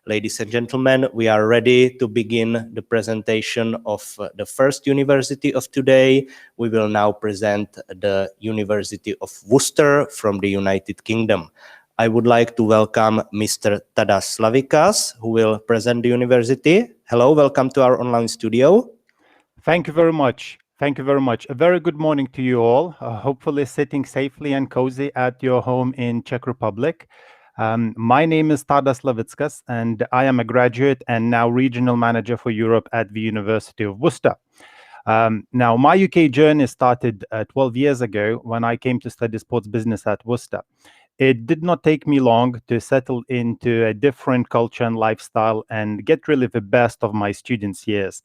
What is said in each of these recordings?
Ladies and gentlemen, we are ready to begin the presentation of the first university of today. We will now present the University of Worcester from the United Kingdom. I would like to welcome Mr. Tadas Slavikas, who will present the university. Hello, welcome to our online studio. Thank you very much. Thank you very much. A very good morning to you all. Hopefully sitting safely and cozy at your home in Czech Republic. My name is Tadas Slavikas, and I am a graduate and now regional manager for Europe at the University of Worcester. Now, my UK journey started 12 years ago when I came to study sports business at Worcester. It did not take me long to settle into a different culture and lifestyle and get really the best of my students' years.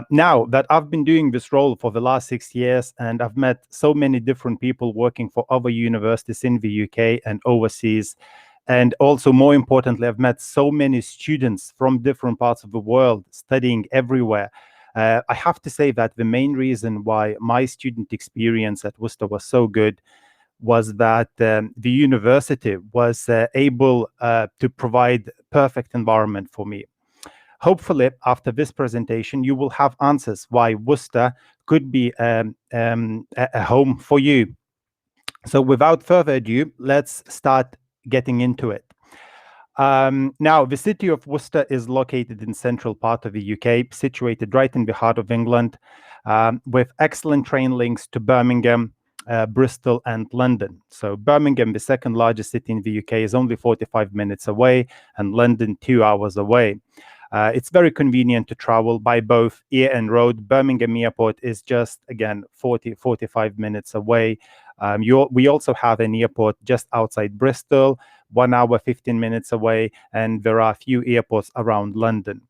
Now that I've been doing this role for the last 6 years and I've met so many different people working for other universities in the UK and overseas, and also more importantly, I've met so many students from different parts of the world studying everywhere. I have to say that the main reason why my student experience at Worcester was so good was that the university was able to provide perfect environment for me. Hopefully, after this presentation, you will have answers why Worcester could be a home for you. So without further ado, let's start getting into it. Now, the city of Worcester is located in central part of the UK, situated right in the heart of England, with excellent train links to Birmingham, Bristol and London. So Birmingham, the second largest city in the UK, is only 45 minutes away, and London 2 hours away. It's very convenient to travel by both air and road. Birmingham Airport is just, again, 45 minutes away. We also have an airport just outside Bristol, 1 hour, 15 minutes away, and there are a few airports around London.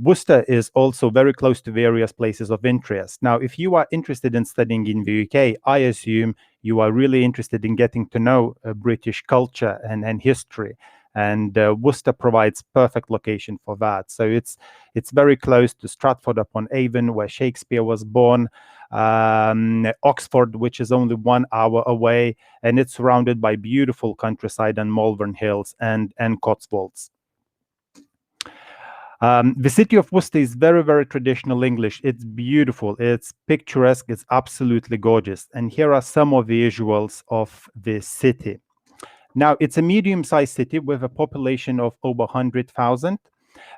Worcester is also very close to various places of interest. Now, if you are interested in studying in the UK, I assume you are really interested in getting to know British culture and history. And Worcester provides perfect location for that. So it's very close to Stratford-upon-Avon, where Shakespeare was born, Oxford, which is only 1 hour away, and it's surrounded by beautiful countryside and Malvern Hills and Cotswolds. The city of Worcester is very, very traditional English. It's beautiful, it's picturesque, it's absolutely gorgeous. And here are some of the visuals of this city. Now, it's a medium-sized city with a population of over 100,000.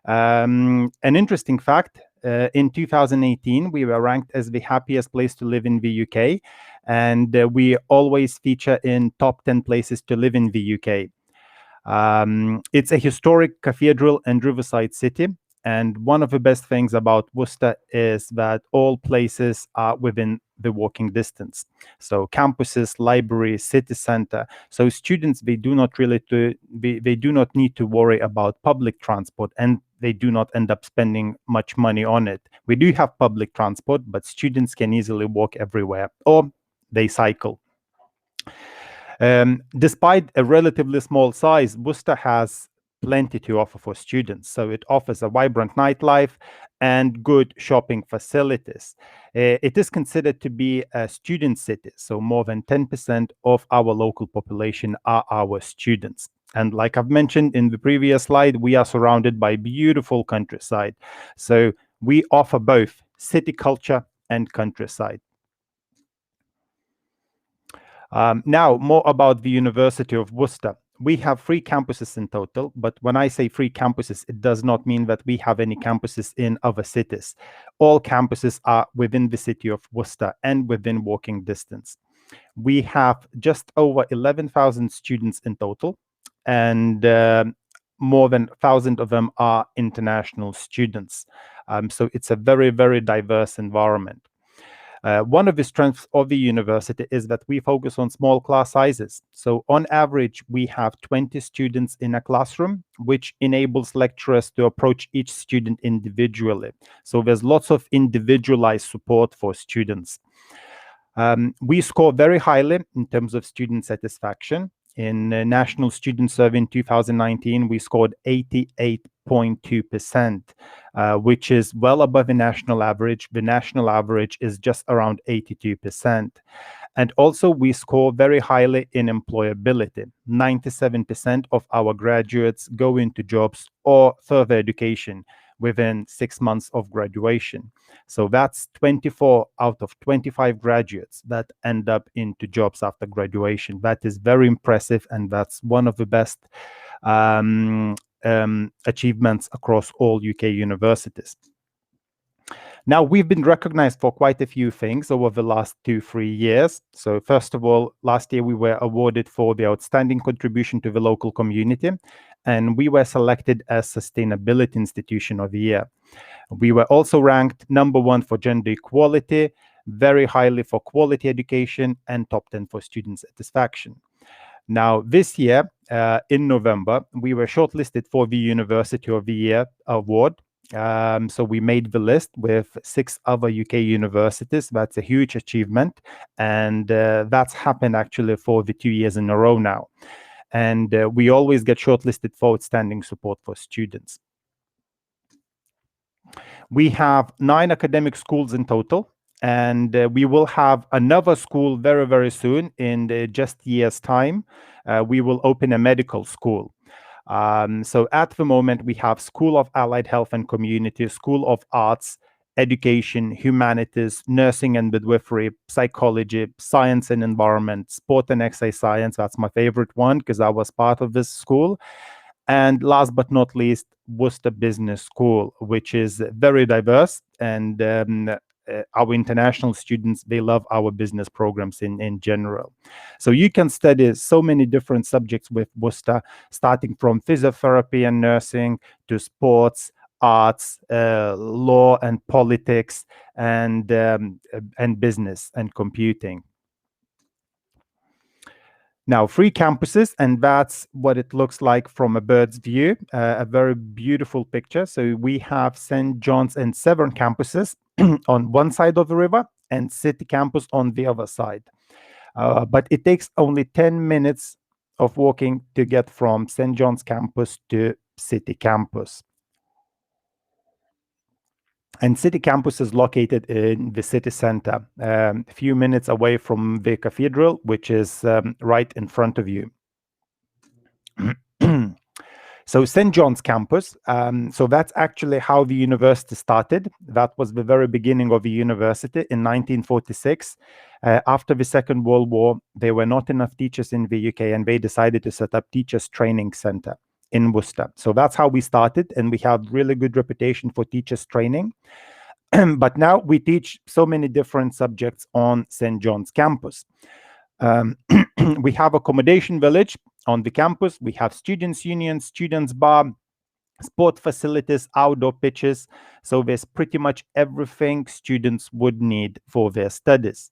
An interesting fact, in 2018, we were ranked as the happiest place to live in the UK, and we always feature in top 10 places to live in the UK. It's a historic cathedral and riverside city, and one of the best things about Worcester is that all places are within the walking distance. So campuses, libraries, city center. So students, they do not need to worry about public transport, and they do not end up spending much money on it. We do have public transport, but students can easily walk everywhere, or they cycle. Despite a relatively small size, Worcester has plenty to offer for students. So it offers a vibrant nightlife and good shopping facilities. It is considered to be a student city, so more than 10% of our local population are our students. And like I've mentioned in the previous slide, we are surrounded by beautiful countryside. So we offer both city culture and countryside. Now, more about the University of Worcester. We have 3 campuses in total, but when I say 3 campuses, it does not mean that we have any campuses in other cities. All campuses are within the city of Worcester and within walking distance. We have just over 11,000 students in total, and more than 1,000 of them are international students. So it's a very, very diverse environment. One of the strengths of the university is that we focus on small class sizes. So on average, we have 20 students in a classroom, which enables lecturers to approach each student individually. So there's lots of individualized support for students. We score very highly in terms of student satisfaction. In National Student Survey in 2019, we scored 88.2%, which is well above the national average. The national average is just around 82%. And also we score very highly in employability. 97% of our graduates go into jobs or further education within 6 months of graduation. So that's 24 out of 25 graduates that end up into jobs after graduation. That is very impressive, and that's one of the best achievements across all UK universities. Now, we've been recognized for quite a few things over the last 2-3 years. So first of all, last year we were awarded for the outstanding contribution to the local community, and we were selected as Sustainability Institution of the Year. We were also ranked #1 for gender equality, very highly for quality education, and top 10 for student satisfaction. Now, this year, in November, we were shortlisted for the University of the Year award. So we made the list with 6 other UK universities. That's a huge achievement. And that's happened actually for the 2 years in a row now. And we always get shortlisted for outstanding support for students. We have 9 academic schools in total, and we will have another school very, very soon in just a year's time. We will open a medical school. So at the moment, we have School of Allied Health and Community, School of Arts, Education, Humanities, Nursing and Midwifery, Psychology, Science and Environment, Sport and Exercise Science. That's my favorite one because I was part of this school. And last but not least, Worcester Business School, which is very diverse, and our international students, they love our business programs in general. So you can study so many different subjects with Worcester, starting from physiotherapy and nursing to sports, arts, law and politics, and business and computing. Now, 3 campuses, and that's what it looks like from a bird's view, a very beautiful picture. So we have St. John's and Severn campuses on one side of the river and City campus on the other side. But it takes only 10 minutes of walking to get from St. John's campus to City campus. And City campus is located in the city center, a few minutes away from the cathedral, which is right in front of you. So St. John's campus, so that's actually how the university started. That was the very beginning of the university in 1946. After the Second World War, there were not enough teachers in the UK, and they decided to set up Teachers Training Center in Worcester. So that's how we started, and we have really good reputation for teachers training. But now we teach so many different subjects on St. John's campus. We have accommodation village on the campus. We have students' union, students' bar, sport facilities, outdoor pitches. So there's pretty much everything students would need for their studies.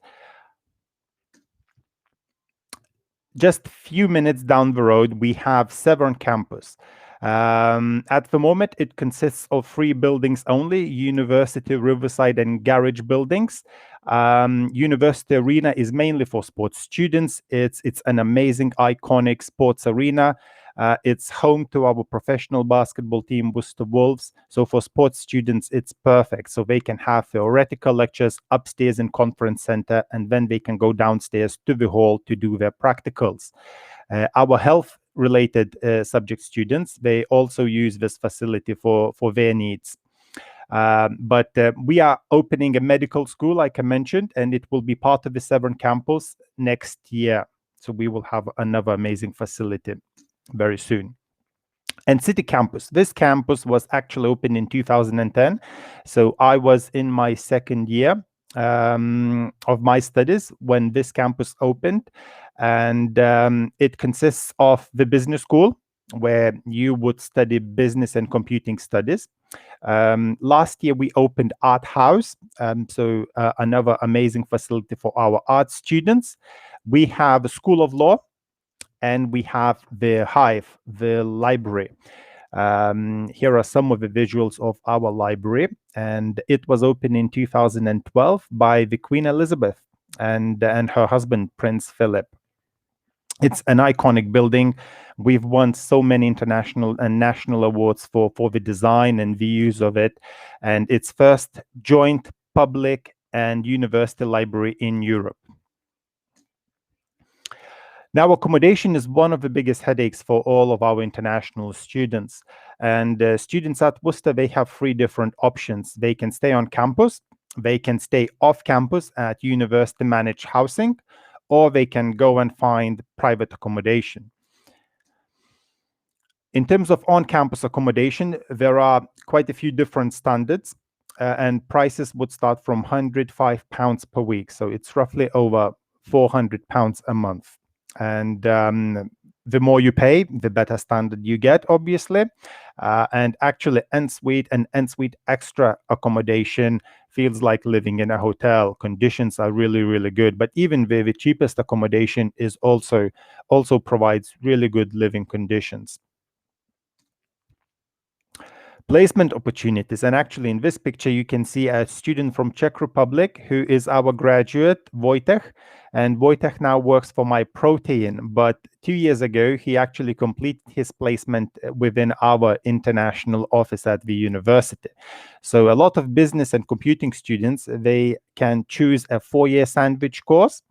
Just a few minutes down the road, we have Severn campus. At the moment, it consists of 3 buildings only: University, Riverside, and Garage buildings. University Arena is mainly for sports students. It's an amazing, iconic sports arena. It's home to our professional basketball team, Worcester Wolves. So for sports students, it's perfect. So they can have theoretical lectures upstairs in conference center, and then they can go downstairs to the hall to do their practicals. Our health-related subject students, they also use this facility for their needs. But we are opening a medical school, like I mentioned, and it will be part of the Severn campus next year. So we will have another amazing facility very soon. And City campus. This campus was actually opened in 2010. So I was in my second year of my studies when this campus opened. And it consists of the business school, where you would study business and computing studies. Last year, we opened Art House, so another amazing facility for our art students. We have a School of Law, and we have the Hive, the library. Here are some of the visuals of our library, and it was opened in 2012 by the Queen Elizabeth and her husband, Prince Philip. It's an iconic building. We've won so many international and national awards for the design and the use of it, and it's first joint public and university library in Europe. Now, accommodation is one of the biggest headaches for all of our international students. And students at Worcester, they have three different options. They can stay on campus, they can stay off campus at university managed housing, or they can go and find private accommodation. In terms of on-campus accommodation, there are quite a few different standards, and prices would start from £105 per week. So it's roughly over £400 a month. And the more you pay, the better standard you get, obviously. And actually, ensuite and ensuite extra accommodation feels like living in a hotel. Conditions are really, really good. But even the cheapest accommodation is also provides really good living conditions. Placement opportunities. And actually, in this picture, you can see a student from Czech Republic who is our graduate, Wojtek. And Wojtek now works for My Protein. But 2 years ago, he actually completed his placement within our international office at the university. So a lot of business and computing students, they can choose a 4-year sandwich course.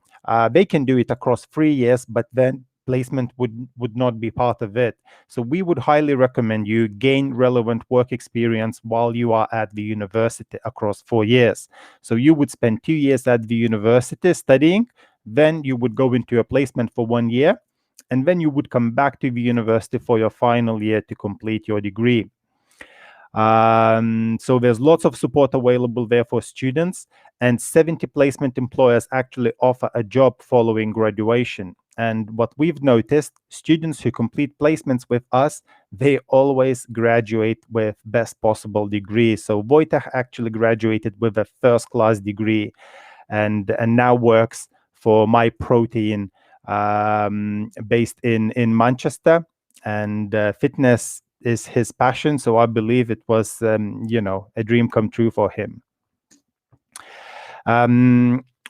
They can do it across 3 years, but then placement would not be part of it. So we would highly recommend you gain relevant work experience while you are at the university across 4 years. So you would spend 2 years at the university studying, then you would go into a placement for 1 year, and then you would come back to the university for your final year to complete your degree. So there's lots of support available there for students, and 70 placement employers actually offer a job following graduation. And what we've noticed, students who complete placements with us, they always graduate with best possible degree. So Wojtek actually graduated with a first-class degree, and now works for My Protein, based in Manchester. And fitness is his passion, so I believe it was a dream come true for him.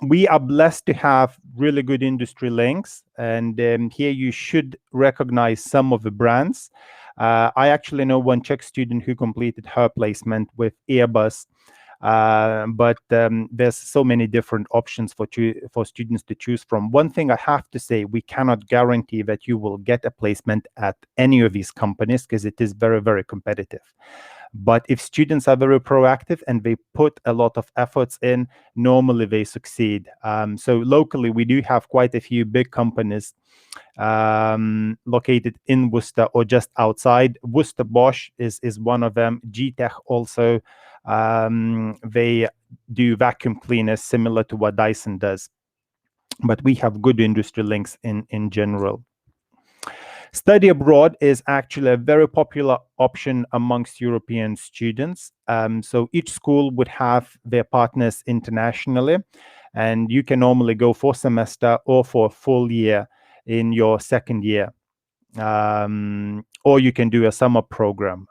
We are blessed to have really good industry links, and here you should recognize some of the brands. I actually know one Czech student who completed her placement with Airbus, but there's so many different options for students to choose from. One thing I have to say, we cannot guarantee that you will get a placement at any of these companies because it is very, very competitive. But if students are very proactive and they put a lot of efforts in, normally they succeed. So locally, we do have quite a few big companies located in Worcester or just outside. Worcester Bosch is one of them. G-Tech also. They do vacuum cleaners similar to what Dyson does. But we have good industry links in general. Study abroad is actually a very popular option amongst European students. So each school would have their partners internationally, and you can normally go for a semester or for a full year in your second year. Or you can do a summer program.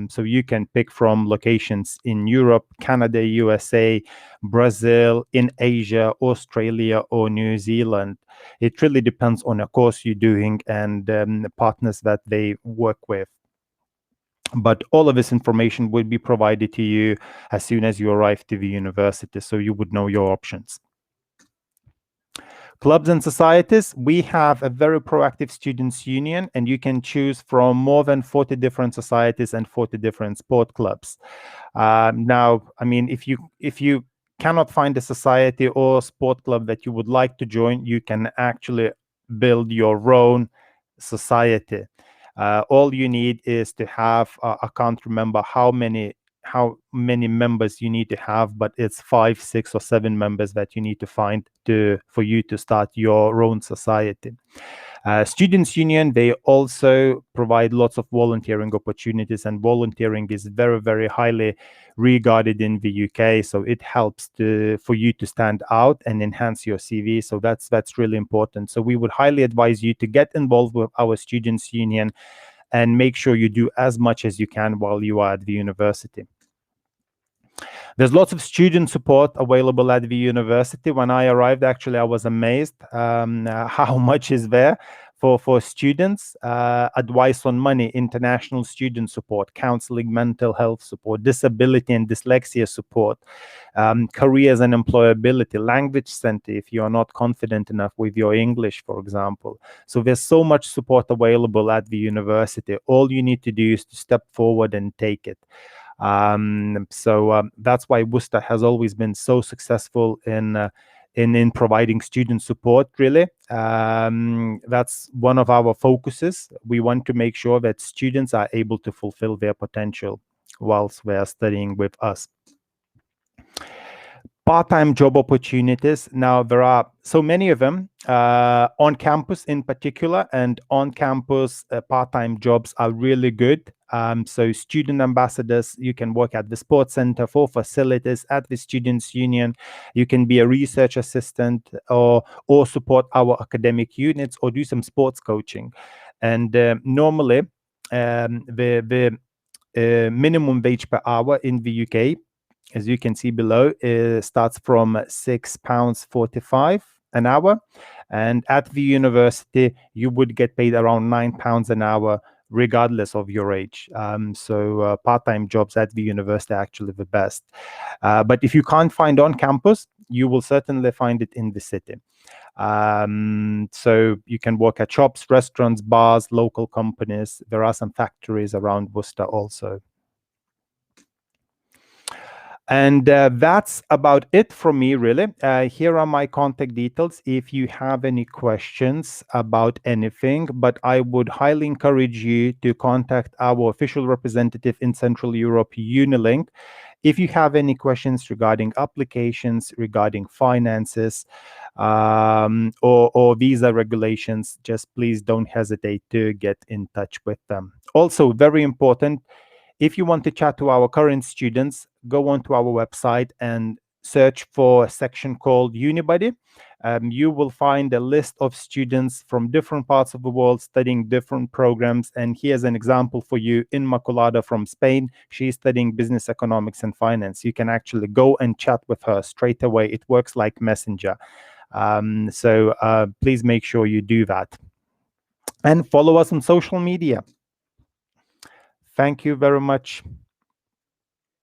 So you can pick from locations in Europe, Canada, USA, Brazil, in Asia, Australia, or New Zealand. It really depends on a course you're doing and the partners that they work with. But all of this information will be provided to you as soon as you arrive to the university, so you would know your options. Clubs and societies, we have a very proactive students union, and you can choose from more than 40 different societies and 40 different sport clubs. Now, I mean, if you cannot find a society or sport club that you would like to join, you can actually build your own society. All you need is to have, I can't remember how many members you need to have, but it's 5, 6, or 7 members that you need to find for you to start your own society. Students Union, they also provide lots of volunteering opportunities, and volunteering is very, very highly regarded in the UK. So it helps for you to stand out and enhance your CV. So that's really important. So we would highly advise you to get involved with our Students Union and make sure you do as much as you can while you are at the university. There's lots of student support available at the university. When I arrived, actually, I was amazed how much is there for students, advice on money, international student support, counseling, mental health support, disability and dyslexia support, careers and employability, language center if you are not confident enough with your English, for example. So there's so much support available at the university. All you need to do is to step forward and take it. That's why Worcester has always been so successful in providing student support, really. That's one of our focuses. We want to make sure that students are able to fulfill their potential whilst they are studying with us. Part-time job opportunities. Now, there are so many of them on campus in particular, and on-campus part-time jobs are really good. So student ambassadors, you can work at the sports center, for facilities, at the students' union. You can be a research assistant or support our academic units or do some sports coaching. And normally, the minimum wage per hour in the UK, as you can see below, starts from £6.45 an hour. And at the university, you would get paid around £9 an hour, regardless of your age. So part-time jobs at the university are actually the best. But if you can't find on campus, you will certainly find it in the city. So you can work at shops, restaurants, bars, local companies. There are some factories around Worcester also. And that's about it from me, really. Here are my contact details if you have any questions about anything, but I would highly encourage you to contact our official representative in Central Europe, Unilink. If you have any questions regarding applications, regarding finances, or visa regulations, just please don't hesitate to get in touch with them. Also, very important, if you want to chat to our current students, go onto our website and search for a section called Unibuddy. You will find a list of students from different parts of the world studying different programs. And here's an example for you. Inmaculada from Spain, she's studying business economics and finance. You can actually go and chat with her straight away. It works like Messenger. So please make sure you do that. And follow us on social media. Thank you very much.